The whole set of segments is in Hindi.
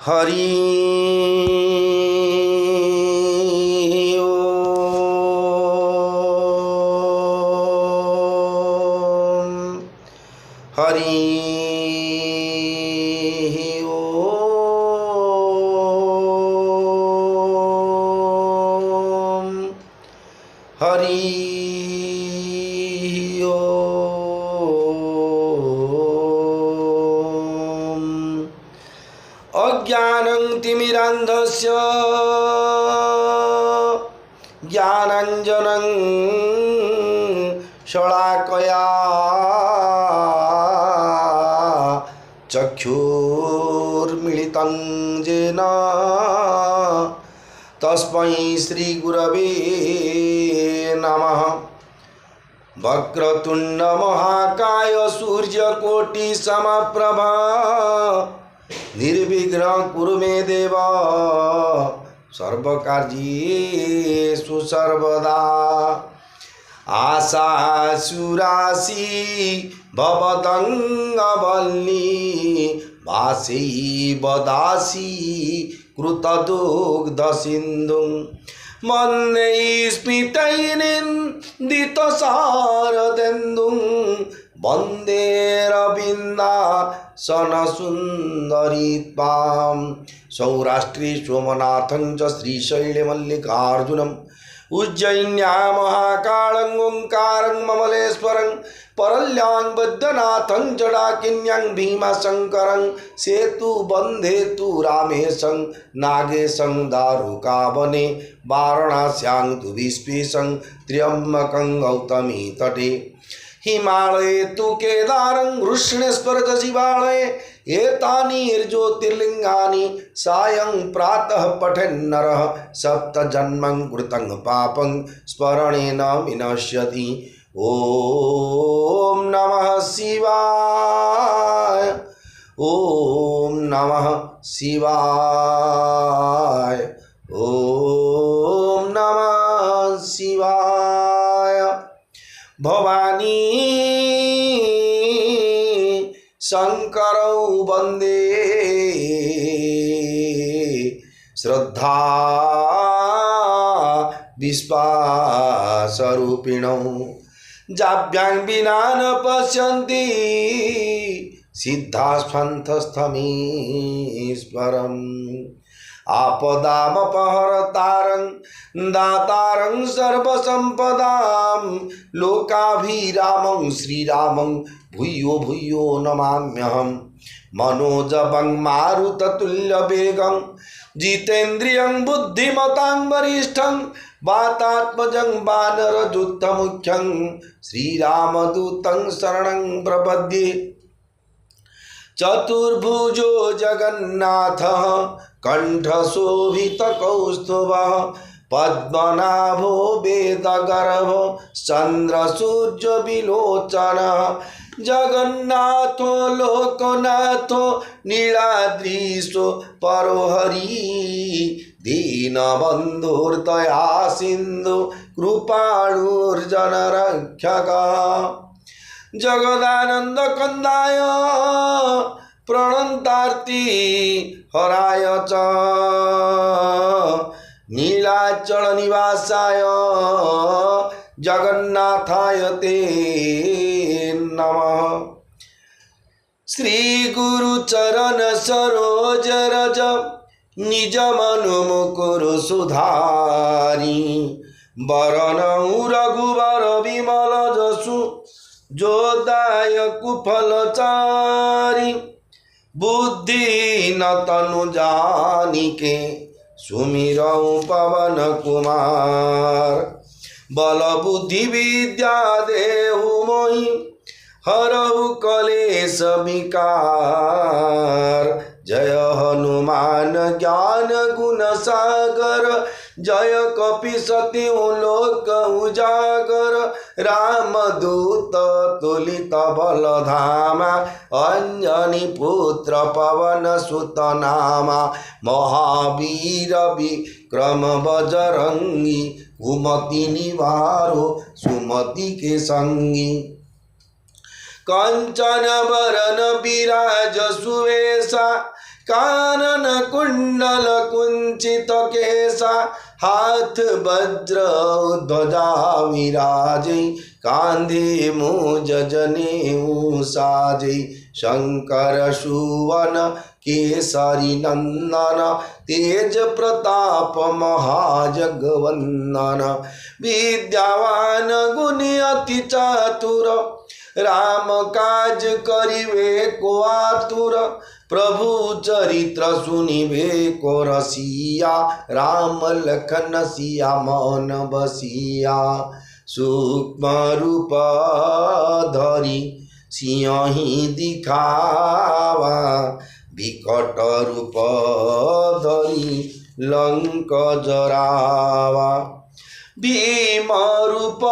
हरि ओम हरि ओम हरि ओम अज्ञानं तिमिरान्धस्य ज्ञानाञ्जनं शलाकया चक्षुर्मिलितं येन तस्मै श्रीगुरवे नमः। वक्रतुण्ड महाकाय सूर्यकोटिसमप्रभा निर्विघ्न कुरु मे देव सर्वकार्येषु सर्वदा। आशासुरासि भवदङ्गवल्ली भासै वदासि कृतदुग्धसिन्धुं वन्दे स्मितैर्निन्दितशारदेन्दुं वन्दे रविन्दासनसुन्दरी त्वां। सौराष्ट्रे सोमनाथं च श्रीशैलमल्लिकार्जुनम् उज्जयिन्यां महाकालं ओंकारं ममलेश्वरं परल्यां बद्धनाथं जडाकिन्यां भीमाशंकरं सेतुबन्धे तु रामेशं नागेशं दारुकावने वाराणस्यां तु विश्वेशं त्र्यम्बकं गौतमी तटे। हिमालये तु केदारं कृष्णेश्वर च शिवालये एतानि सायं प्रातः पठेन्नरः सप्तजन्मं कृतं पापं स्मरणेन विनश्यति। ॐ नमः शिवाय ॐ नमः शिवाय ॐ नमः शिवाय। भवानी शंकरौ वन्दे श्रद्धा विश्वासरूपिणौ जाभ्यां विना न पश्यन्ति सिद्धास्पन्थस्थमीश्वरम्। आपदामपहर्तारं दातारं सर्वसम्पदां लोकाभिरामं श्रीरामं भूयो भूयो नमाम्यहम्। मनोजवं मारुततुल्यवेगं जितेन्द्रियं बुद्धिमतां वरिष्ठं वातात्मजं वानरदूतमुख्यं श्रीरामदूतं शरणं प्रपद्ये। चतुर्भुजो जगन्नाथः कंठशोभितकौस्तुभः पद्मनाभो वेदगर्भो चन्द्रसूर्यविलोचनः जगन्नाथो लोकनाथो नीलाद्रीशो परोहरि दीनबन्धुर्दया सिन्धु कृपाळुर्जनरक्षकः। जगदानंद कंदाय प्रणतार्ति हराय च नीलाचल निवासाय जगन्नाथाय ते नमः। श्री गुरु चरण सरोज रज निज मनु मुकुर सुधारी वरनऊ रघुवर विमल जसु जोदायक फलचारी। बुद्धि न तनु जानिके सुमिरऊ पवन कुमार बल बुद्धि विद्या देहु मोहि हरहु कलेश विकार। जय हनुमान ज्ञान गुण सागर जय कपीसति लोक उजागर। रामदूत तुलित बलधामा अंजनी पुत्र पवन सुत नामा। महावीर विक्रम बजरंगी कुमति निवारो सुमति के संगी। कंचन बरन विराज सुवेशा कानन कुंडल कुंचित केसा हाथ वज्र ध्वजा विराजे कांधे मुज जनेऊ साजे शंकर सुवन केसरी नंदन तेज प्रताप महाजगवंदन विद्यावान गुणी अति चातुर राम काज करिवे को आतुर प्रभु चरित्र सुनिवे को रसिया राम लखन सिया मौन बसिया सूक्ष्म रूप धरि सिंही दिखावा विकट रूप धरि लंक जरावा भीम रूप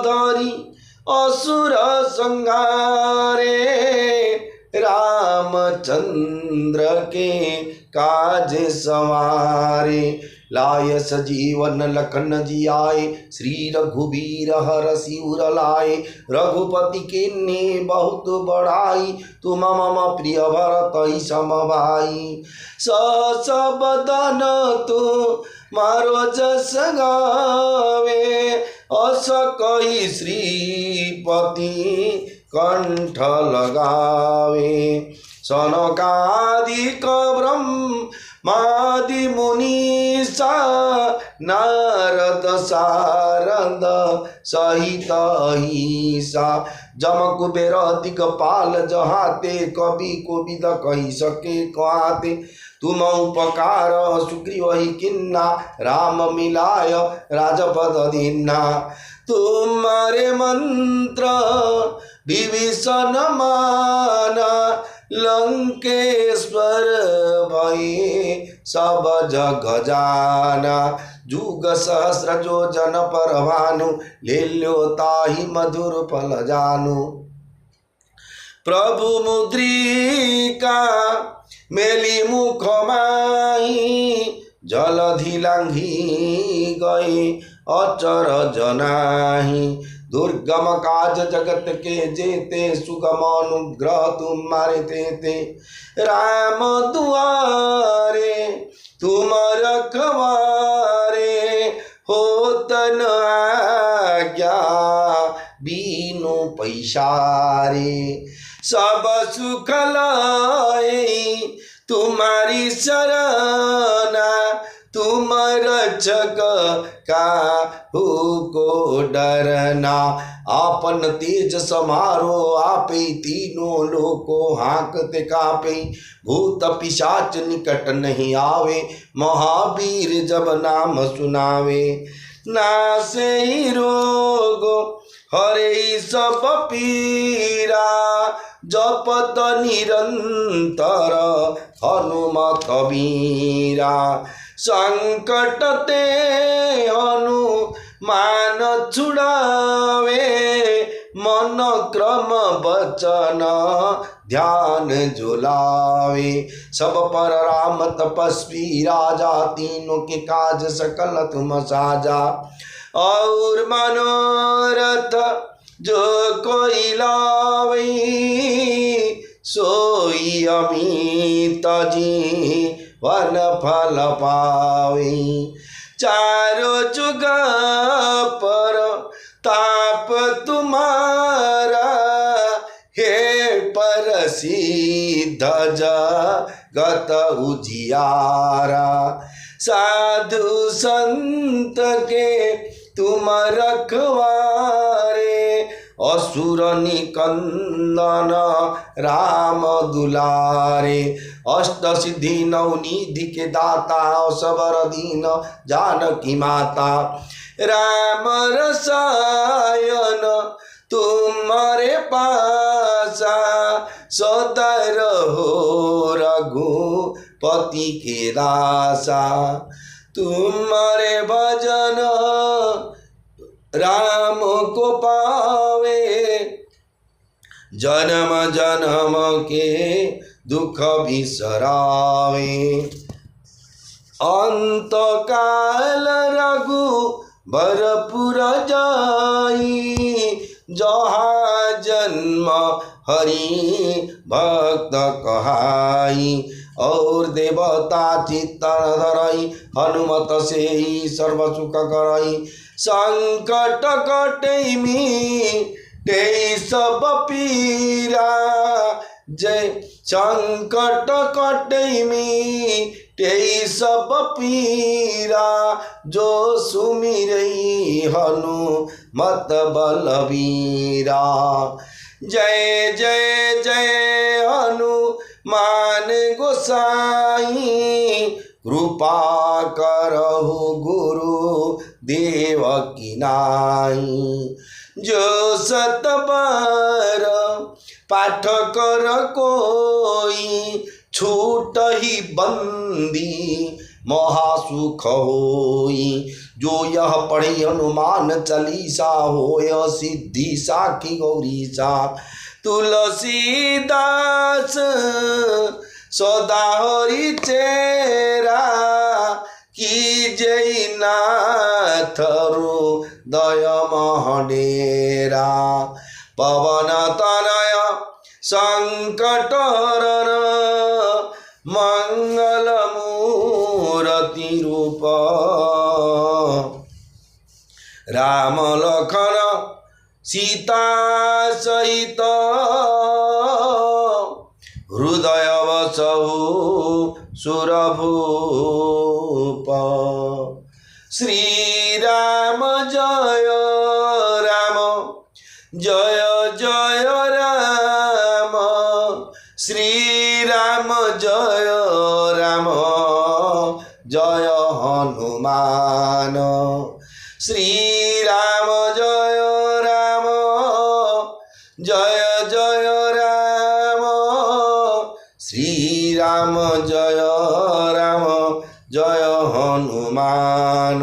धरि असुर संहारे रामचंद्र के काज सवारे लाय सजीवन लखन जी आए श्री रघुबीर हर सिर लाए रघुपति के ने बहुत बड़ाई तुम मम प्रिय भरत सम भाई स बदन तू मारो जस गावे अस कही श्रीपति कंठ लगावे सनकादिक ब्रह्मादि मुनीसा नारद सारद सहित ईसा जम कुबेर दिगपाल जहाते कवि कोविद कही सके कहते तुम उपकार सुग्रीव ही किन्ना राम मिलाय राजपद दीन्ना तुम्हारे मंत्र विभीषण माना लंकेश्वर भये सब जग जाना जुग सहस्र जो जन पर भानु ले लो ताहि मधुर फल जानु प्रभु मुद्रिका मेली मुख माही जलधि लांघी गए अचर जनाही दुर्गम काज जगत के जेते सुगम अनुग्रह तुम्हारे तेते राम दुआरे तुम रखवारे होतन आज्ञा बीनु पैसारे सब सुख लाए तुम्हारी शरणा तुम रक्षक काहू को डरना आपन तेज समारो आपे तीनों लोको हाँकते कापे भूत पिशाच निकट नहीं आवे महावीर जब नाम सुनावे नासे ही रोग हरे सब पीरा जपत निरंतर हनुमत वीरा संकट ते हनुमान छुड़ावे मन क्रम बचन ध्यान झुलावे सब पर राम तपस्वी राजा तीनों के काज सकल तुम साजा और मनोरथ जो कोई लावे सोई अमित जीवन फल पावे चारों जुग पर ताप तुम्हारा हे पर सिद्ध जगत उजियारा साधु संत के तुम रखवारे असुर निकंदन राम दुलारे अष्ट सिद्धि नवनिधि के दाता सबर दीन जानकी माता राम रसायन तुम्हारे पासा सदा रहो रघुपति के दासा तुम्हारे भजन राम को पावे जन्म जन्म के दुख बिसरावे अंत काल रघु भरपुर जाई जहाँ जन्म हरि भक्त कहाई और देवता चित्तन धरई हनुमत से ही सर्व सुख करई संकट कटई ते सब पीरा जय संकट कटई ते सब पीरा जो सुमिरई हनुमत बलवीरा जय जय जय हनुमान गोसाई कृपा करहु गुरु देव की नाई जो सतबार पाठ कर कोई छूट ही बंदी महासुख होई जो यह पढ़ी हनुमान चालीसा होय सिद्धि साखी गौरीसा तुलसीदास सदा हरि चेरा की जय नाथ हृदय महडेरा पवन तनय संकट हरण मंगल मूर्ति रूप राम लखन सीता सहित हृदय वसहु सुरभूप श्री राम जय राम जय जय राम श्री राम जय राम जय हनुमान श्री राम जय राम जय जय राम श्री राम जय राम जय हनुमान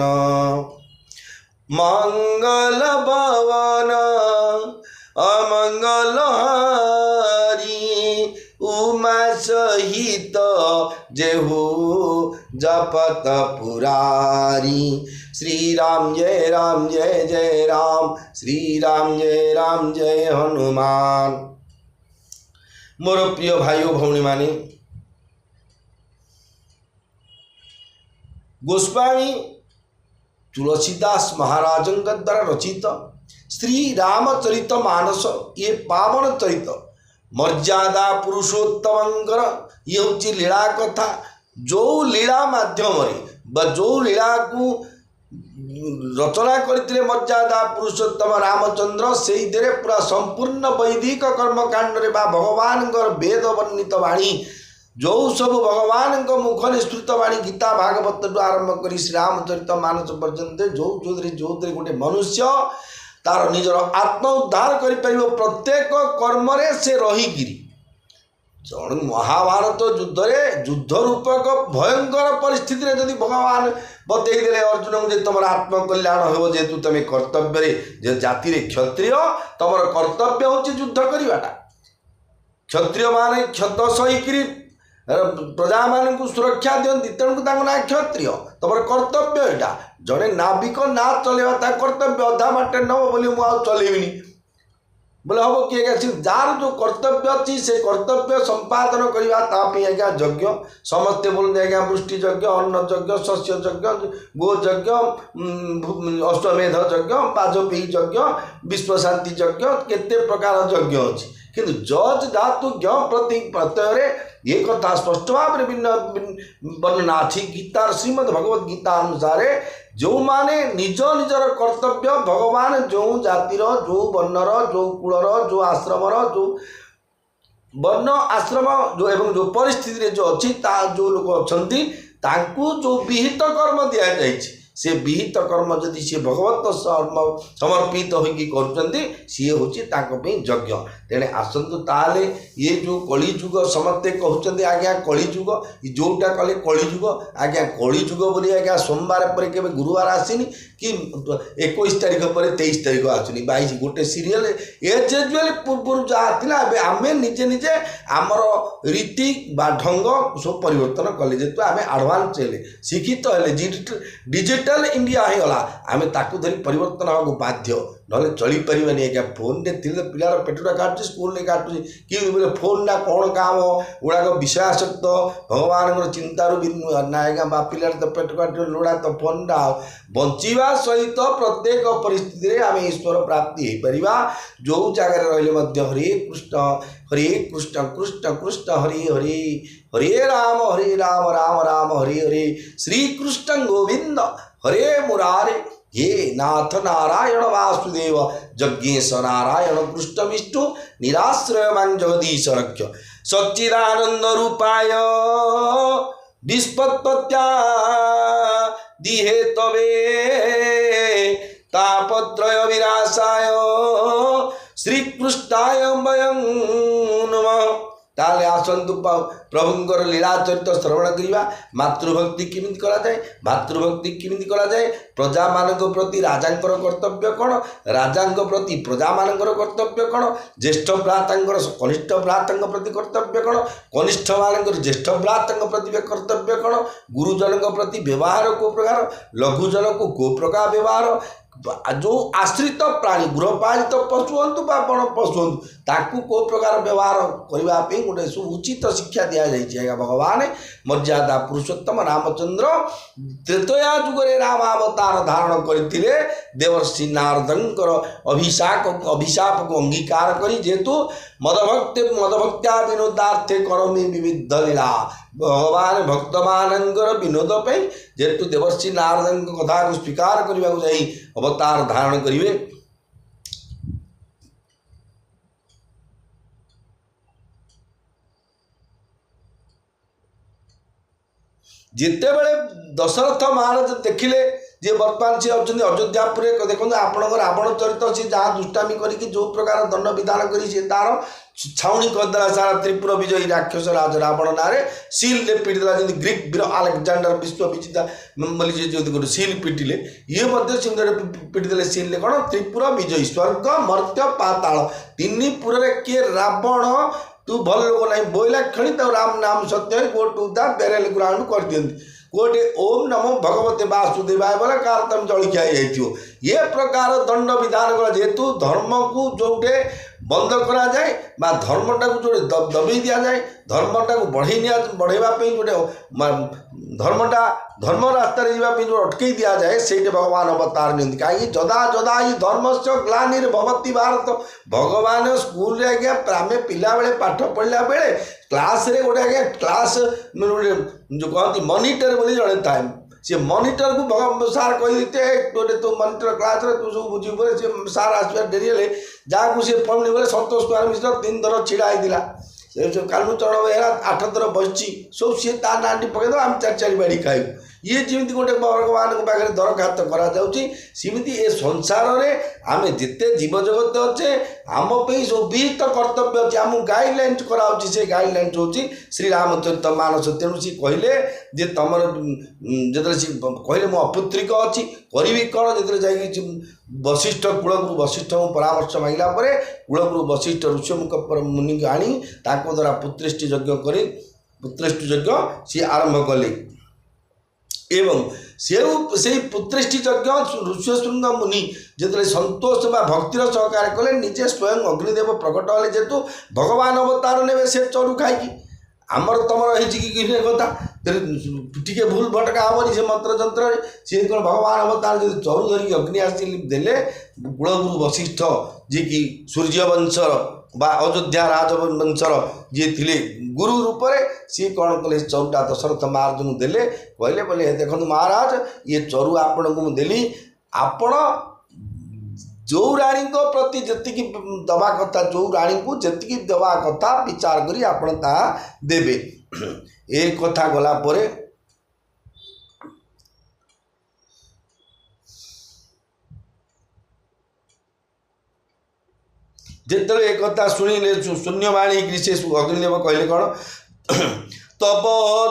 मंगल भवन अमंगल हारी उमा सहित जेहू जपत पुरारी श्री राम जय जय राम श्री राम जय हनुमान। मोर प्रिय भाई भौणी माने गोस्वामी तुलसीदास महाराज द्वारा रचित श्री रामचरित मानस ये पावन चरित मर्यादा पुरुषोत्तमंकर ये हूँ लीला कथा जो लीला माध्यम जो लीला को रचना करते मर्यादा पुरुषोत्तम रामचंद्र से पूरा संपूर्ण वैदिक कर्मकांड भगवान वेद वर्णित वाणी जो सब भगवान मुख निस्तृत वाणी गीता भागवत आरंभ कर श्री रामचरित मानस पर्यंत जो गोटे मनुष्य तार निजर आत्म उद्धार कर प्रत्येक कर्म से रहीकिरी जन महाभारत युद्ध युद्ध रूपक भयंकर परिस्थिति रे यदि भगवान बतईदे अर्जुन को तुम आत्म कल्याण हो जेहेतु तुम कर्तव्य जाति क्षत्रिय तुम कर्तव्य हूँ युद्ध करवाटा क्षत्रिय मान क्षत सहीकि प्रजा मान सुरक्षा दिखती तेणु ना क्षत्रिय तुम कर्तव्य यहाँ जड़े नाविक ना चलवा कर्तव्य अधा बाटे नब बोली मुझे चलैबिनी बोले हम किए जार जो कर्तव्य अच्छी से कर्तव्य संपादन करने आज्ञा यज्ञ समस्ते बोलते आज्ञा वृष्टि यज्ञ अन्न यज्ञ शस्य यज्ञ गो यज्ञ अश्वमेध यज्ञ वाजपेयी यज्ञ विश्वशांति यज्ञ केते प्रकार यज्ञ अच्छी किंतु जज धातु ज्ञ प्रति प्रत्यय ये कथा स्पष्ट भाव में वर्णना अच्छी गीतार श्रीमद भगवद गीता अनुसार जो माने निज निजर कर्तव्य भगवान जो जातिर जो वर्णर जो कुलर जो आश्रमर जो वर्ण आश्रम जो एवं जो परिस्थिति जो अच्छी जो लोग अच्छा जो विहित कर्म दि जाए से विहित कर्म जदि सी भगवत समर्पित होगी सी हूँ यज्ञ तेणे आसतु ताले ये जो कलिजुग समस्ते कहते आज्ञा कलिजुग जोटा कले कलिजुग आज्ञा कलिजुग बोली आज्ञा सोमवार पर के गुरुवार आसनी कि 21 तारीख पर 23 तारीख आसुनी 22 गोटे सीरियल एज यूजुअल पूर्व जहाँ आम निजे निजे आमर रीति बा ढंग सब परिवर्तन कले जेतु आम आडभांस हेले शिक्षित हेले डिजिटल इंडिया होगा आम ताकू धरी परिवर्तन होगा बाध्य नले चली पारिबानी आज्ञा फोन रे थिले पिलार पेटटा काटुची स्कूल रे काटुची कि बोले फोन ना कौन काम गुड़ाक विषयासक्त भगवान चिंतार ना आज्ञा बा पिलार तो पेट काट लोड़ा तो फोन टा बंचिवा सहित प्रत्येक परिस्थिति रे आम ईश्वर प्राप्ति हो पारिबा जो जगार रहिले हरे कृष्ण कृष्ण कृष्ण हरे हरे हरे राम राम राम हरे हरे श्री कृष्ण गोविंद हरे मुरारे हे नाथ नारायण वासुदेव जज्ञेश नारायण कृष्ण विष्णु निराश्रय मान जगदीश रक्ष सच्चिदानंद रूपाय विस्पत्त्या दिहे तवे तापत्रय विनाशाय श्रीकृष्णाय वयं नमः। ताले आसतु प्रभुंकर लीला चरित श्रवण करवा मातृभक्ति किमिति करा जाए मातृभक्ति किमिति करा जाए प्रजा मानक प्रति राजांकर कर्तव्य कौन राजांक प्रति प्रजा मानकर कर्तव्य कौन ज्येष्ठ भ्रातांकर कनिष्ठ भ्रातांक प्रति कर्तव्य कौन कनिष्ठ मानकर ज्येष्ठ भ्रातांक प्रति कर्तव्य कौन गुरुजन प्रति व्यवहार को प्रकार लघुजन को प्रकार व्यवहार जो आश्रित प्राणी गृहपालित पशु हूँ बण पशु हूँ ताकू को प्रकार व्यवहार करने गोटे उचित शिक्षा दि जाए भगवान मर्यादा पुरुषोत्तम रामचंद्र त्रेतया जुगरे रामावतार धारण करते देवर्षि नारदंकर अभिशाप को अंगीकार करी जेहेतु मदभक्त्या विनोदार्थे करोमि विविध लीला भगवान भक्त मानकर विनोद पे जेहेतु देवर्षि नारदन कथा को स्वीकार करने को जाई अवतार धारण करिवे जिते बड़े दशरथ महाराज देखिले जे बर्तमान सी अच्छा अयोध्यापुर देखते आपंकर रावण चरित सी जहाँ दुष्टामी करके जो प्रकार दंड विधान कर तार छाउणी करदेला सारा त्रिपुर विजयी राक्षस राज रावण ना सील ने पिटिदेला जमी ग्रीक वीर आलेक्जांडर विश्व विजेता बोली जो सील पिटिले ये पिटिदेले सील ने कौन त्रिपुर विजयी स्वर्ग मर्त्य पाताल तीन पुर किए रावण तू भल लोक ना बोला क्षणी राम नाम सत्य गो टू द बेरेल ग्राउंड कर दिखती गोटे ओम नमो भगवते वासुदेवाय बोले कार तुम जलखिया ये प्रकार दंड विधान कर जेहेतु धर्म को जोटे बंद करा जाए बा धर्मटा को जो दबे दि जाए धर्मटा को बढ़ाई गोटे धर्मटा धर्म रास्ता जो अटकई दि जाए से भगवान अवतार नहीं कहीं जदा जदा ही धर्म से ग्लानिर्भवति भारत भगवान स्कूल आज्ञा आम पिला बेले पाठ पढ़ला बेले क्लास रे गोटे आज्ञा क्लास जो कहती मॉनिटर बोली जड़े थाए सी मॉनिटर को भगवान सार कहीते गोटे तू मॉनिटर क्लास रे तू सब बुझी बोले सी सार आसबार डेरी हेले जहाँ सी पढ़नी बोले सतोष कुमार मिश्र 3 थर छिड़ा होता कालुचरण बेहरा 8 थर बसची सब सी ता नाटी पकईद आम 4 बाड़ी खाइबू ये जमी गोटे भगवान पाखे दरखास्त करमती ए संसार में आम जिते जीव जगत अच्छे आम सब विहित कर्तव्य अच्छे आम गाइडलाइन कराऊँ से गाइडलाइन हूँ श्री रामचरित मानस तेणु सी कहले जे तुम जो कहले मो अपुत्रिक अच्छी करी कौन जो जा वशिष्ठ कूलगुरु वशिष्ठ को परामर्श मांगला कूलगुरु वशिष्ठ ऋषमुख मुनि आनी द्वारा पुत्रेष्टि यज्ञ कर पुत्रेष्टि यज्ञ सी आरंभ कले एवं से पुत्रेष्टि यज्ञ ऋष्यशृंग मुनि जो संतोष बा भक्तिर सहकार कले निजे स्वयं अग्निदेव प्रकट हेले जेहेतु भगवान अवतार ने से चरु खाई आमर तुमर है कथा टी भूल भटका हेनी से मंत्र जंत्र सी कौन भगवान अवतार जो चरु धरिक अग्नि आसले कूलगुरु वशिष्ठ जी कि सूर्यवंशर बा अयोध्या राजवंशर जी थे गुरु रूप से सी कौन कले चरुटा दशरथ महाराज को देले कहले बोले देखो महाराज ये चरु आपण को देली आपण जो राणी को प्रति जी दवा कथा जो राणी को जी दवा कथा विचार करी आपण ता देबे ए कथा गला परे जिते एक कथा शुणिले शून्यवाणी से अग्निदेव कहले कौन तब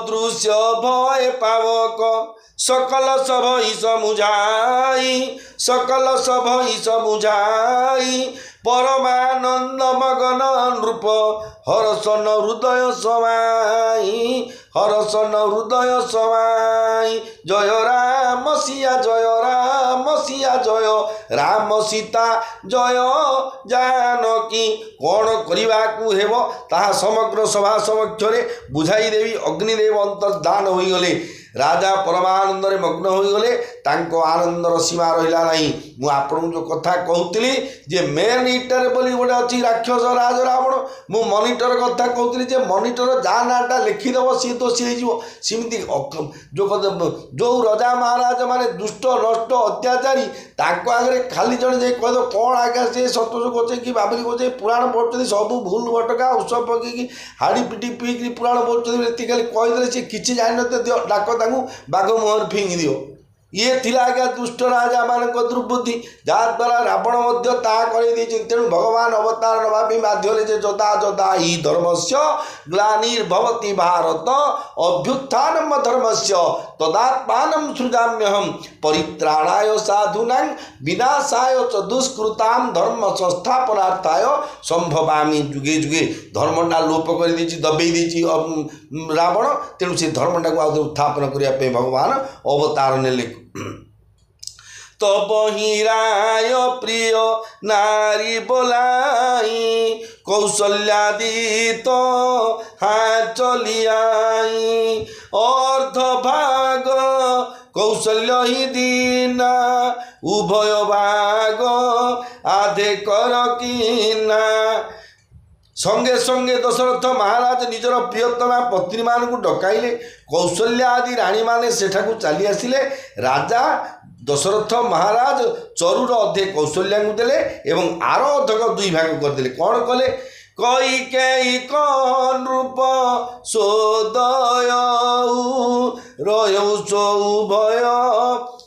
दृश्य भय पावक सकल सभई समुझाई सकल सभई समुझाई परमानंद मगन नृप हरसन हृदय समाई हरसन हृदय समाई जय राम सिया जय राम सीता जय जानकी कौन करने को हेब ताहा समग्र सभा समक्ष बुझाई देवी अग्निदेव अंतर्धान हो गले राजा परमानंद रे मग्न हो गले तांको आनंदर सीमा रहिला नहीं मु आपन जो कथा कहूतली जे मेन इटर बोली गोटे अच्छी राक्षस राज रावण मु मॉनिटर कथा कहूतली जे मॉनिटर जा नाटा लिखिदेव सी दोषी हो सेमती जो राजा महाराज माने दुष्ट नष्ट अत्याचारी तांको आगे खाली जन जे कह कौन आज्ञा से सतोष गोचे कि बाबली गोचे पुराण पढ़ुଛନ୍ତି सब भूल भटका औषध पकईकि हाड़ी पिटी पीकि पुराण पढ़ुଛନ୍ତି खाली कहीदेले सी किसी जानते डाक बाघ मुहर फिंगी दियो ये थिला आज्ञा दुष्ट राजा मानक दुर्बुद्धि जहाँद्वारा रावण तेणु भगवान अवतार नवापी बाध्य जे जदा जदा ही धर्मस्य ग्लानिर्भवति भारत अभ्युत्थानम धर्मस्य तदात्मानं सृजाम्यहं परित्राणाय साधूनां विनाशाय च दुष्कृतां धर्म संस्थापनार्थाय संभवामि जुगे जुगे धर्मटा लोप कर दबे रावण तेणु से धर्मटा को उत्थापन करने भगवान अवतार ने तब ही राय प्रिय नारी बोलाई कौशल्यादि तो हाँ चलियाई अर्ध भाग कौशल्य ही दीना उभय भाग आधे कर कीना संगे संगे दशरथ महाराज निजर प्रियतमा पत्नी मानू डकाइले कौशल्या आदि राणी माने सेठाकू चली आसिले राजा दशरथ महाराज चरुर अधे कौशल्या को देले एवं आर अधक दुई भाग करदे कौन कले कई कई कौन रूप सोदय रयौ भय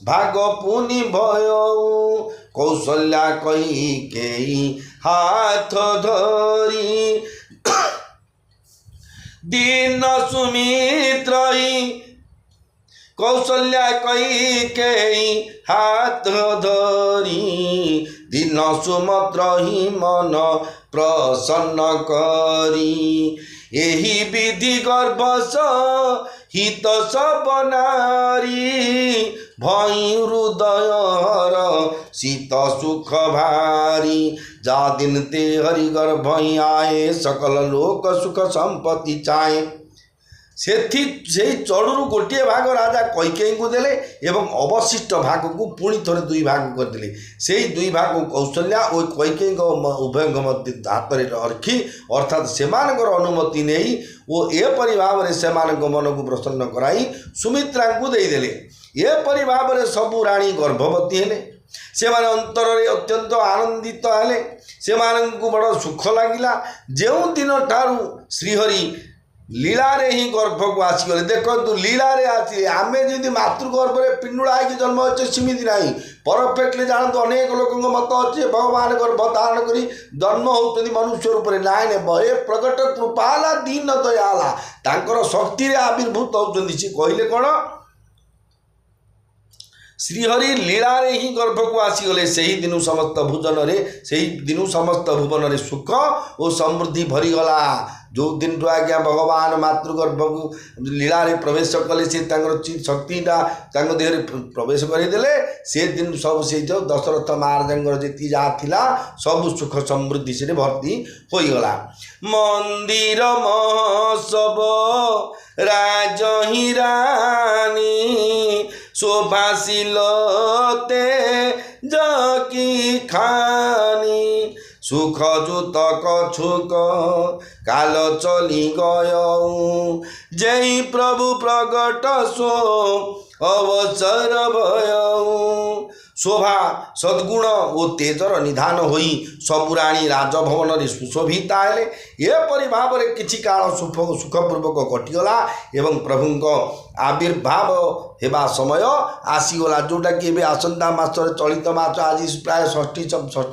भाग पुनि भय कौशल्या कई कई हाथ धरी दीन सुमित्रई कौशल्या कई कई हाथ धरी दीन सुमत्र ही मन प्रसन्न करी एही विधि गर्भस हित सब नारी भई हृदयर शीत सुख भारी जा दिन ते हरि गर्भ आए सकल लोक सुख संपत्ति चाहे से चढ़ू गोटे भाग राजा कैकेयी को देले एवं अवशिष्ट भाग को पुणी थोड़े दुई भाग करदे से दुई भाग कौशल्या और कैकेयी उभय हाथ में रखी अर्थात से अनुमति नहीं वो एपरी भाव में से मन को प्रसन्न कराई सुमित्रा को देदेले एपरी भाव में सबू राणी गर्भवती हेले से अंतर में अत्यंत आनंदित हेले से बड़ सुख लगिला जो दिन ठारू श्रीहरि लीला रे ही गर्भ को आसीगले देखु लीला रे आसी आम जी मातृगर्भ में पिंडुड़ा है जन्म अच्छे सेमती ना परफेक्टली जानते अनेक लोक मत अच्छे भगवान गर्भ धारण कर जन्म होती मनुष्य रूप में नाई ने प्रकट कृपाला दीन दयाला तांकर शक्ति आविर्भूत होती सी कहले कौन श्रीहरि लीला रे ही गर्भ को आसीगले से ही दिन समस्त भुवन से ही दिन समस्त भुवन में सुख और समृद्धि भरीगला जो दिन तो आज्ञा भगवान मातृगर्भ को लीला रे प्रवेश कले से शक्तिटा देह प्रवेश करदे से दिन सब से दशरथ महाराज जी जहाँ सब सुख समृद्धि से भर्ती होगला मंदिर महोत्सव राज ही रानी शोभाशिलते जकी खानी सुख जुत कछुक काल चली गयऊ जय प्रभु प्रगट सो अवसर भयऊ शोभा सद्गुण और तेजर निधान होई सबुराणी राजभवन में सुशोभिता हेले एपरी भाव में किछि काल सुखपूर्वक कटिगला एवं प्रभु आविर्भाव हेबा समय आसीगला जोटा कि एबे आसंता मासर चलित मास आज प्राय षष्ठी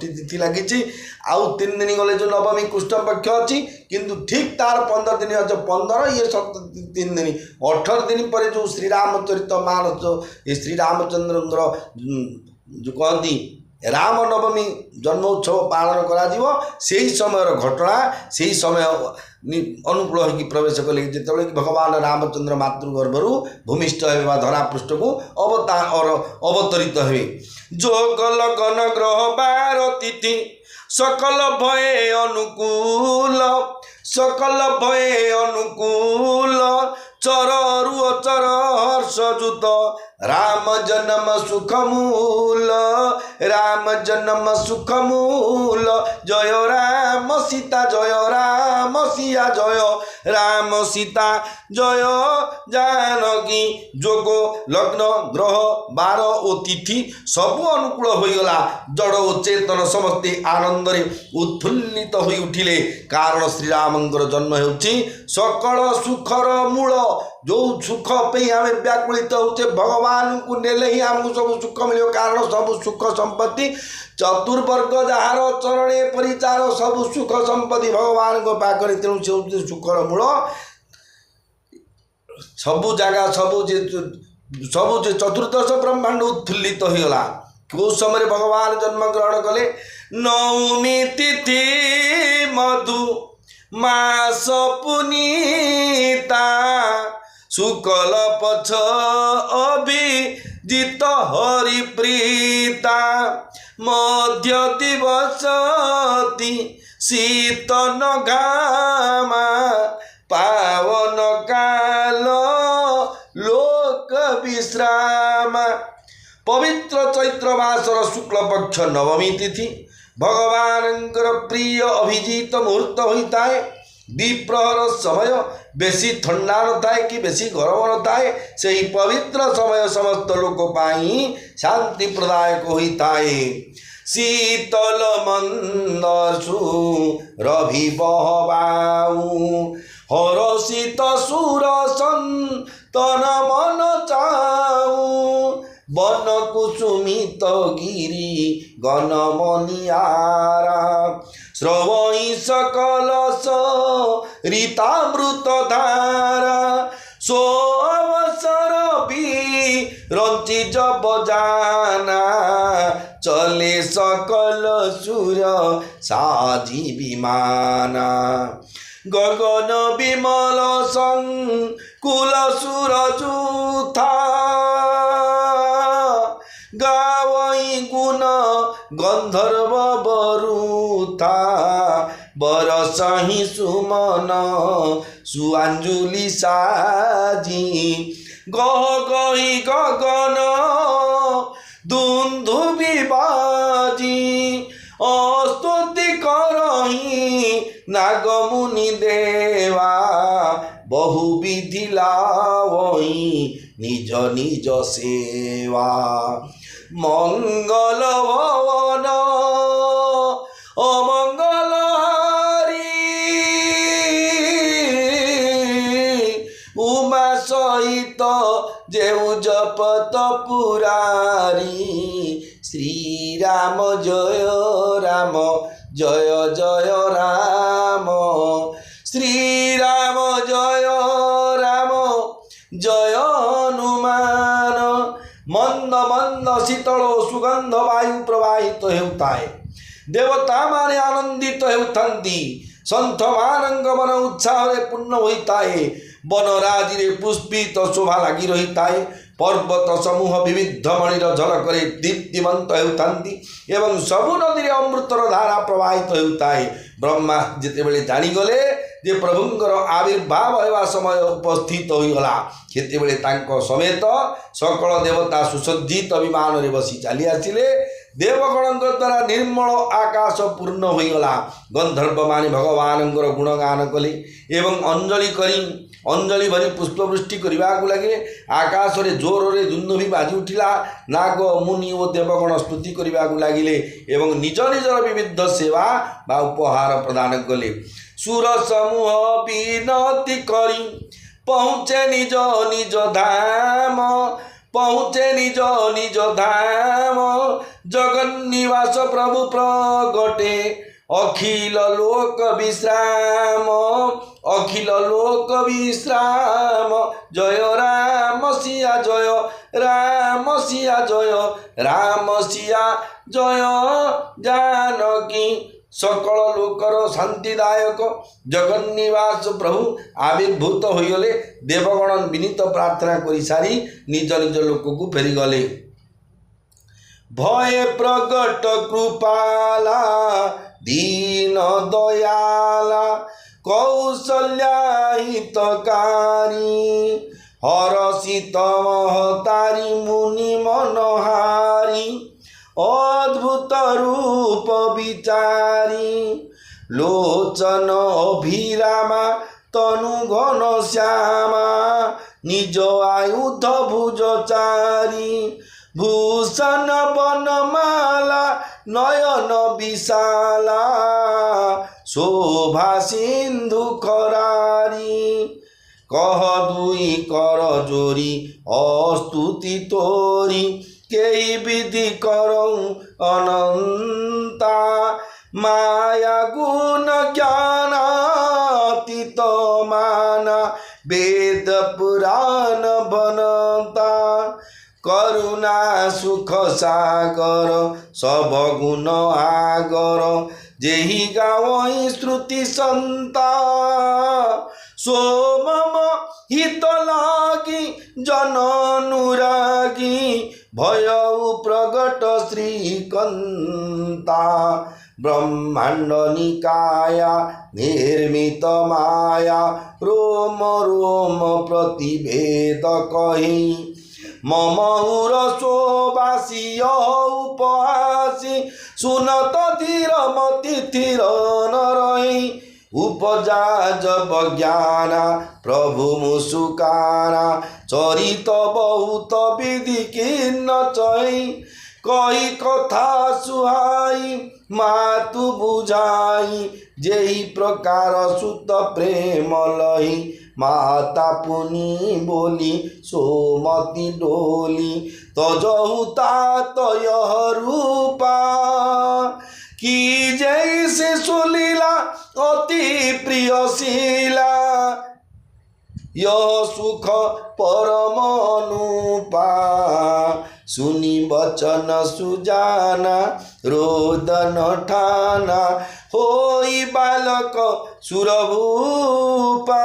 तिथि लगी आउ 3 दिन गले जो नवमी कृष्ण पक्ष अच्छी किंतु ठीक तार 15 दिन अच्छे 15 ये 3 दिन 18 दिन पर जो श्रीरामचरित मानस ये श्रीरामचंद्र जो कहती रामनवमी जन्मोत्सव पालन करा से ही समय घटना से ही समय अनुकूल होगी प्रवेश कले जिते भगवान रामचंद्र मातृगर्भरू भूमिष्ठ हे धरापृष्ठ को अवतरित हे। जोग लगन ग्रह बार तिथि सकल भये अनुकूल सकल भये अनुकूल चररु अचर हर्षजुत राम जन्म सुख मूल राम जन्म सुख मूल जय राम सीता जय राम सिया जय राम सीता जय जानकी। जोग लग्न ग्रह बार और तिथि सबु अनुकूल होगला जड़ और चेतन समस्ते आनंद रे उत्फुल्लित हो उठिले कारण श्रीरामंकर जन्म होछि सकल सुखर मूल। जो सुख पे आम व्याकुलित होचे भगवान को नेले ही आमको सब सुख मिले कारण सब सुख संपत्ति चतुर्वर्ग जार चरणे परिचार सब सुख संपत्ति भगवान को पाखरे तेणु से सुखर मूल सबु जगह सबु चतुर्दश ब्रह्मांड उत्फुल्लित होगला। कौ समय भगवान जन्म ग्रहण कले नवमी तिथि मधु मास पुनीता शुक्ल पक्ष अभिजित हरिप्रीता मध्य दिवसति शीतन घामा पावन काल लोक विश्राम। पवित्र चैत्र मासर शुक्ल पक्ष नवमी तिथि भगवानंकर प्रिय अभिजित मुहूर्त होता है। द्विप्रहर समय बेसी ठंडा न थाए कि बेसी गरम न थाए से ही पवित्र समय समस्त लोक पाई शांति प्रदायक होता है। शीतल मंदसु रवि बहबाऊ हरषित सुर संतन मन चाऊ वन कुसुमित गिरी गण मनियारा श्रवई सकल रीतामृत धारा सो अवसर भी रंची जब जाना चले सकल सूर्य साजी विमाना गगन विमल संकुल सूरजूथा गावई गुण गंधर्व बरुथा बरसही सुमन सुअंजुली साजी गह गही गगन दुंदुभि बाजी अस्तुति करही नागमुनि देवा बहुविधि लावई निज निज सेवा मंगल भवन अमंगल हरि उमा सहित जेउ जपत पुरारी श्री राम जय जय राम श्री राम जय हनुमान। मंद मंद शीतल सुगंध वायु प्रवाहित होता है देवता माने आनंदित होती संत मान मन उत्साह पूर्ण होता है वनराजी रे पुष्पित शोभा लगी रही है पर्वत समूह विविध मणिर झलक दीप्तिमंत होती एवं सबु नदी रे अमृतर धारा प्रवाहित होता है। ब्रह्मा जितेबले जानीगले जे प्रभुंकर आविर्भाव होगा समय उपस्थित होगला सेतेबले तांको समेत सकल देवता सुसज्जित विमान रे बसी चली आसिले देवगण द्वारा निर्मल आकाश पूर्ण होगला गंधर्व माने भगवान गुणगान कले एवं अंजलि भरी पुष्पवृष्टि करने लगे आकाश रे जोर रे दुंदुभि बाजी उठिला नाग मुनि और देवगण स्तुति करने लगिले एवं निज निजर विविध सेवा बा उपहार प्रदान कले सुर समूह विनती करी पहुँचे निज निज धाम पहुँचे निज निज धाम जगन्निवास प्रभु प्रगटे अखिल लोक विश्राम जय राम सिया जय राम सिया जय राम सिया जय जानकी सकल लोकर शांतिदायक जगन्निवास प्रभु आविर्भूत होगले। देवगण विनीत प्रार्थना कर सारी निज निज लोक को फेरीगले। भय प्रगट कृपाला दीन दयाला कौशल्या हितकारी हरषित महतारी मुनि मनहारी अद्भुत रूप विचारी लोचन अभिरामा तनु घन श्यामा निज आयुध भुजचारी भूषण बनमाला नयन विशाला शोभा सिंधु खरारी कह दुई कर जोरी अस्तुति तोरी केही विधि करऊँ अनंता माया गुण ज्ञानातीत माना वेद पुराण बनता करुणा सुख सागर सब गुण आगर जेहि गावई श्रुति संता सो मम हित लागी जन अनुरागी भय प्रगट श्रीकंता ब्रह्मांड निकाया निर्मित माया रोम रोम प्रतिभेद कही मम उरसोवासी उपहासी सुनत धीर मति थिर न रही उपजा जब ज्ञाना प्रभु मुसुकाना चरित बहुत विधि किन्न चई कही कथा सुहाई मातु बुझाई जेहि प्रकार सुत प्रेम लही माता पुनि बोली सोमति डोली तजहु तात रूपा कि जैसे सुलीला अति प्रियशीला यह सुख परमनुपा सुनी वचन सुजाना रोदन ठाना होई बालक सुरभूपा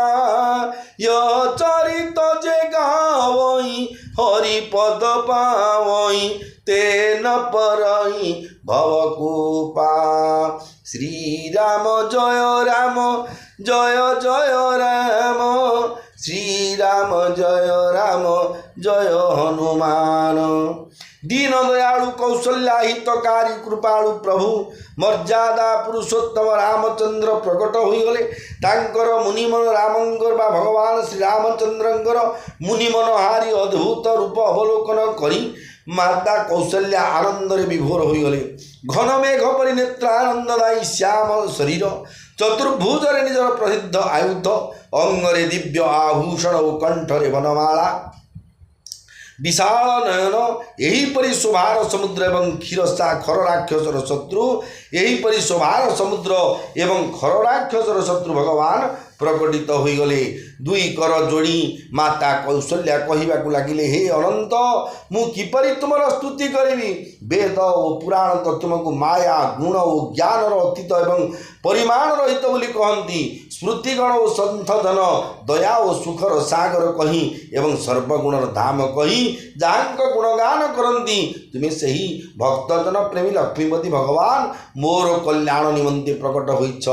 यह चरित जे गावई हरिपद पावई तेन परई भवकूपा श्री राम जय राम जय जय राम श्री राम जय हनुमान दीन दयालु कौशल्या हितकारी कृपालु प्रभु मर्यादा पुरुषोत्तम रामचंद्र प्रकट होइगले तांकर मुनिमन रामंकर बा भगवान श्री रामचंद्रंकर मुनिमनहारी अद्भुत रूप अवलोकन करी माता कौशल्या आनंद विभोर होइगले घन मेघ परि नेत्र आनंददायी श्याम शरीर चतुर्भुजरे निजर प्रसिद्ध आयुध अंगरे दिव्य आभूषण और कंठरे वनमाला विशाल नयन यहीपरि शोभार समुद्र एवं क्षीरसा खर राक्षसर शत्रु यहीपरि शोभार समुद्र एवं खर राक्षसर शत्रु भगवान प्रकटित होइगले दुई कर जोड़ी माता कौशल्या कहवाक लगिले हे अनंत मु किपरि तुमर स्तुति करिवि वेद और पुराण तो तुमको माया गुण और ज्ञान अतीत एवं परिमाण रहित बोली कहती स्मृतिगण और संथधन दया और सुखर सागर कही एवं सर्वगुणर धाम कही जहाँक गुणगान करती तुम्हें सही भक्तजन प्रेमी लक्ष्मीपति भगवान मोर कल्याण निमंते प्रकट होइछ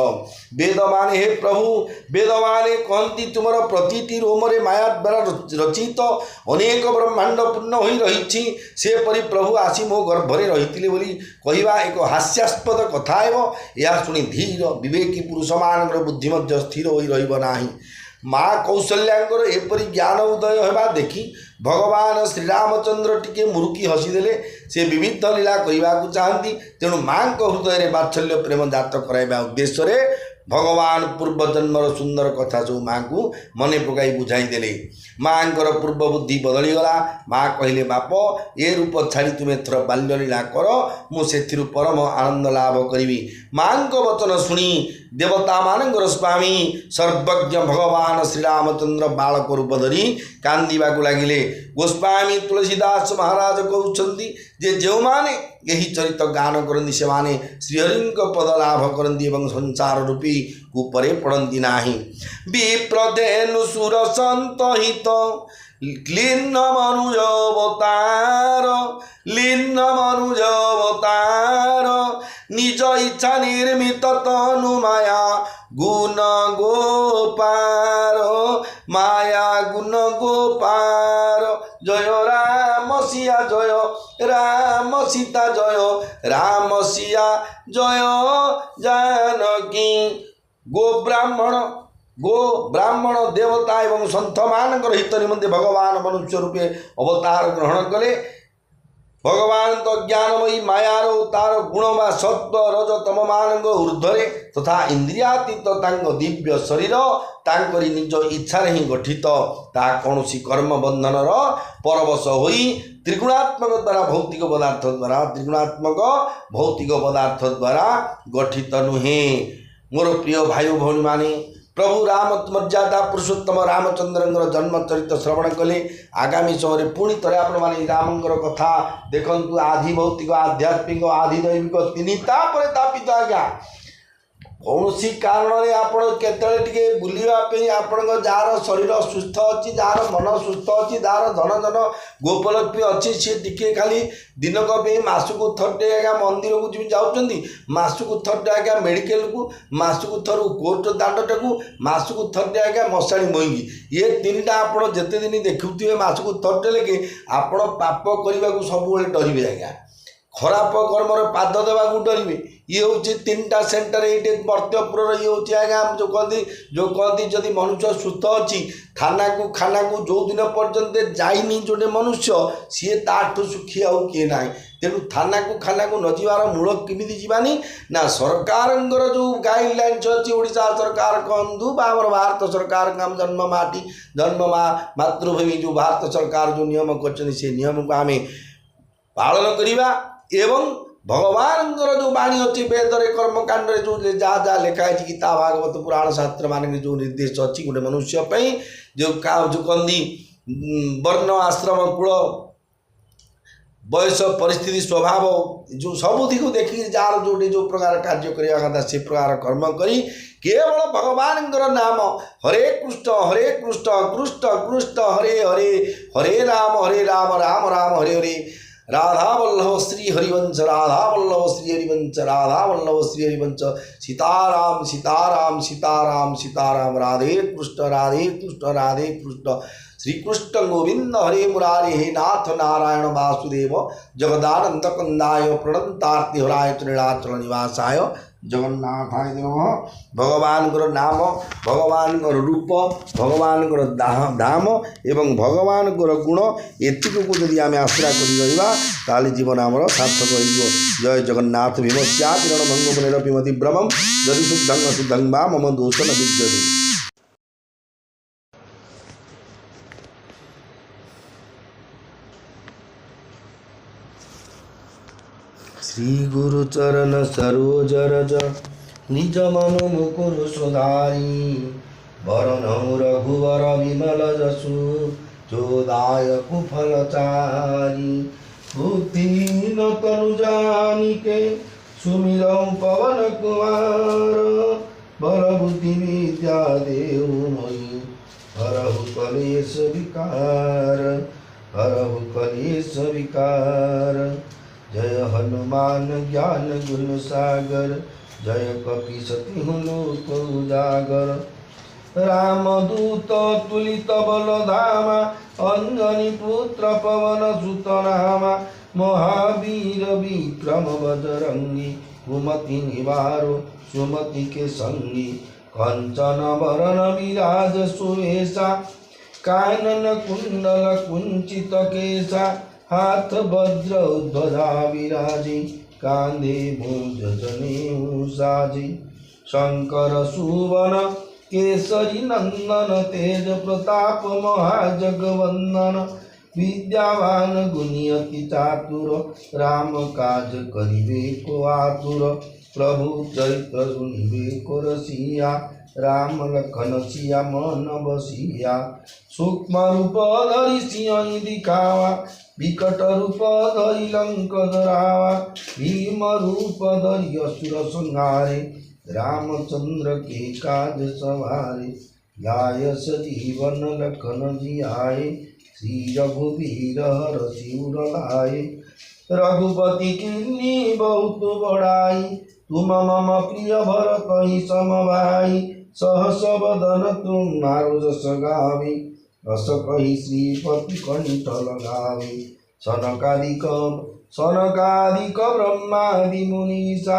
वेद माने हे प्रभु वेद माने कहती तुमर प्रतिटी रोमरे माया द्वारा रचित अनेक ब्रह्मांड पूर्ण हो रही से परी प्रभु आसी मो गर्भरे रही बोली कहवा एक हास्यास्पद कथा यह शुणी धीर विवेकी पुरुष मान बुद्धि स्थिर हो रहा माँ कौशल्यांकर एपरी ज्ञान उदय होगा देखी भगवान श्रीरामचंद्र टिके मुरुकी हसीदेले से विविध लीला कहवा चाहती तेणु माँ हृदय में बात्सल्य प्रेम जात कराइबा उद्देश्य भगवान पूर्वजन्मर सुंदर कथा सब माँ को मन पकाई बुझाईदे माँ पूर्व बुद्धि बदलीगला माँ कहले बाप ए रूप छाड़ी तुम्हें थर बाल्यलीला कर मुझे परम आनंद लाभ करी माँ वचन शुणी देवता मानकर स्वामी सर्वज्ञ भगवान श्रीरामचंद्र बालक रूप धरी कांदीबा लगिले गोस्वामी तुलसीदास महाराज कहते जे जो माने यही चरित गान करती से माने श्रीहरि पद लाभ करती एवं संसार रूपी कुपरे पड़ती नाही। विप्रधेनु सुर संत हित लीन मनुज अवतार लीन मनुज अवतार निज इच्छा निर्मित तनु माया गुण गोपार माया गुण गोपार जय राम सिया जय राम सीता जय राम सिया जय जानकी। गो ब्राह्मण देवता एवं सन्थ मानकर हित निमंते भगवान मनुष्य रूपे अवतार ग्रहण कले। भगवान तो ज्ञानमयी मायार तार गुण व सत्व रज तम मान ऊर्ध्वरे तथा इंद्रियातीत दिव्य शरीर तांकरी निज इच्छा ही गठित ता कौनसी कर्म बंधन परवश होई त्रिगुणात्मक द्वारा भौतिक पदार्थ द्वारा त्रिगुणात्मक भौतिक पदार्थ द्वारा गठित नुहे। मोर प्रिय भाई भौणी माने प्रभु राम मर्यादा पुरुषोत्तम रामचंद्र जन्म चरित्र श्रवण कले। आगामी समय पुणी थे आपण रामंकर कथा देखु आधि भौतिक आध्यात्मिक आधि दैविक तीन तापित आज्ञा कौन कारण आपड़ के बुलापी आपण जार शरीर सुस्थ अच्छी जार मन सुस्थ अच्छी जार धन धन गोपलक्ष्मी अच्छी सी टे खाली दिनक मसकू थरटे आज्ञा मंदिर को जी जाऊँगी मसकू थरटे आज्ञा मेडिकल को मसकू थर कोर्ट दांडटा को मसकू थरटे आज्ञा मशाणी मोईगी ये तीन टा आप जिते दिन देखुए मसकू थरटे लेके आपण पाप करने को सब डरवे आज्ञा खराब कर्मर पाद देवा डरवे। ये हूँ तीन टा सेन्टर ये मर्त्यपुर ये हूँ आज्ञा जो कहती जदि मनुष्य सुस्थ अच्छी खाना को जो दिन पर्यंत जाइनी जोटे मनुष्य सी ताठू सुखी आउ किए ना तेणु खाना को न जीवार मूल केमी जीवानी ना सरकार जो गाइडलाइन्स अच्छी ओडिशा सरकार कहतु आम भारत सरकार जन्म माटी जन्म मातृभूमि जो भारत सरकार जो नियम कर नियम को आम पालन करवा एवं भगवान जो बाणी अच्छी वेदरे कर्मकांड जो जहाँ जहाँ लिखाई गीता भागवत पुराण शास्त्र मान जो निर्देश अच्छी गोटे मनुष्य जो कहती वर्ण आश्रम कूल बयस परिस्थिति स्वभाव जो सबुथी को देखिए जार जो जो प्रकार कार्य करवा कथा से प्रकार कर्म करी केवल भगवान नाम हरे कृष्ण कृष्ण कृष्ण हरे हरे हरे राम राम राम हरे हरे राधा वल्लभ श्री हरिवंश राधा वल्लभ श्री हरिवंश राधा वल्लभ श्री हरिवंश सीताराम सीताराम सीताराम सीताराम राधे कृष्ण राधे कृष्ण श्री कृष्ण गोविंद हरे मुरारी हे नाथ नारायण वासुदेव जगदानंद कंदाय प्रणंतार्ति हराय त्रिणाचल निवासाय जगन्नाथाय नमः। भगवान नाम भगवान रूप भगवान धाम एवं भगवान गुण एतिक को जदि आम आश्रा कर जीवन आमर सार्थक हो। जय जगन्नाथ भीमस्या किरणभंग मुनिरपिमति ब्रह्मम यदि शुद्धं वा मम दोष न विद्यते। श्री गुरु चरण सरोज रज निज मनु मुकुर सुधारी वरण रघुवर विमल जसु जोदायक फलचारी बुद्धिहीन तनु जानिके सुमिरौ पवन कुमार बल बुद्धि विद्या देहु मोहि हरहु कलेश विकार जय हनुमान ज्ञान गुण सागर जय कपीसति लोक उजागर रामदूत तुलित बल धामा अंजनी पुत्र पवन सुत नामा महावीर विक्रम बजरंगी कुमति निवारो सुमति के संगी कंचन वरण विराज सुवेशा कानन कुंडल कुंचित केशा हाथ वज्र ध्वजा विराजी कांधे भुज जनेऊ साजी शंकर सुवन केसरी नंदन तेज प्रताप महाजगवंदन विद्यावान गुणियति चातुर राम काज करिबे को आतुर प्रभु चरित्र सुनिबे को रसिया राम लखन सिया मन बसिया सूक्ष्म रूप धरि सिंह दिखावा विकट रूप धरि लंक धरावा भीम रूप धरि असुर संहारे रामचंद्र के काज सवारे लाय सजीवन लखन जियाए श्री रघुवीर हर शिवर लाए रघुपति किन्नी बहुत बड़ाई तुम मम प्रिय भरत ही समभाई सहस बदन तुम मारो जस गावे रस कही श्रीपति कंठ लगावे सनकादिक ब्रह्मादि मुनीसा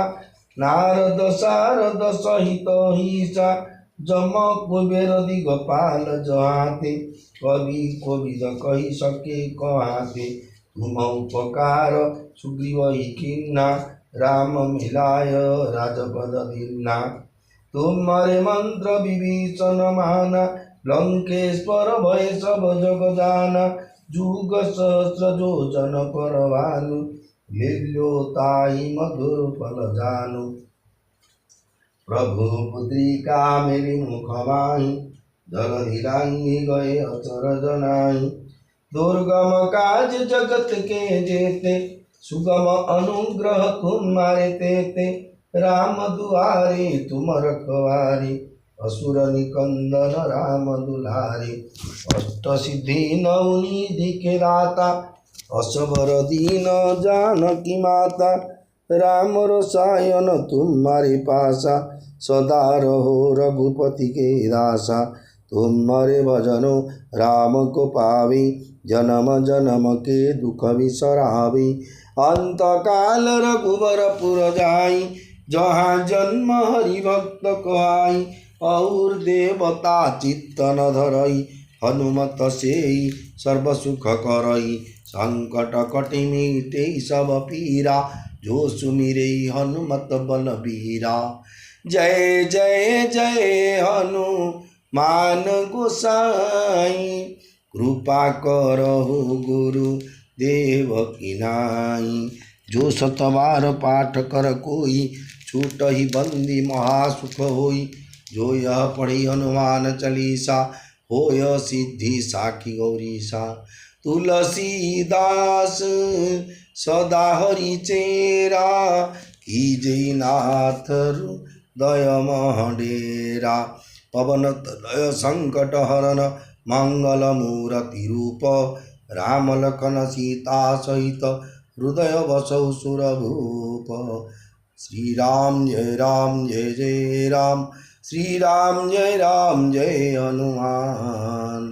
नारद सारद सहित हिसा जम कुबेर दिगपाल जहाते कवि कोविद कही सके कहाते तुम उपकार सुग्रीव ही किन्ना राम मिलाय राजपद दीन्ना तुम्हारे मंत्र विभीषण माना लंकेश्वर भय सब जग जाना जुग सहस्र जो जन पर भानु लील्यो ताई मधुर फल जानु प्रभु पुत्रिका मेरी मुख माही जगति लांगी गए अचर जनाई दुर्गम काज जगत के जेते सुगम अनुग्रह तुम्हारे तेते राम दुआरे तुम रखवारे असुर निकंदन राम दुलारे अष्ट सिद्धि नवनिधि के दाता असबर दीन जानकी माता राम रसायन तुम्हारे पासा सदा रहो रघुपति के दासा तुम्हारे भजनो राम को पावे जन्म जन्म के दुख बिसरावे अंत काल रघुबरपुर जाई जहाँ जन्म हरि भक्त कहाई और देवता चित्त न धरई हनुमत से सर्व सुख करई संकट कटि मिटे सब पीरा जो सुमिरे हनुमत बलबीरा जय जय जय हनुमान गोसाई कृपा करहु गुरु देव की नाई जो सतबार पाठ कर कोई छूट ही बंदी महासुख होई जो यह पढ़ी हनुमान चालीसा होय सिद्धि साखी गौरीसा तुलसीदास सदा हरि चेरा कीजय नाथ हृदय महडेरा पवन तनय संकट हरन मंगल मूर्ति रूप राम लखन सीता सहित हृदय बसौ सुरभूप श्री राम जय जय राम श्री राम जय हनुमान।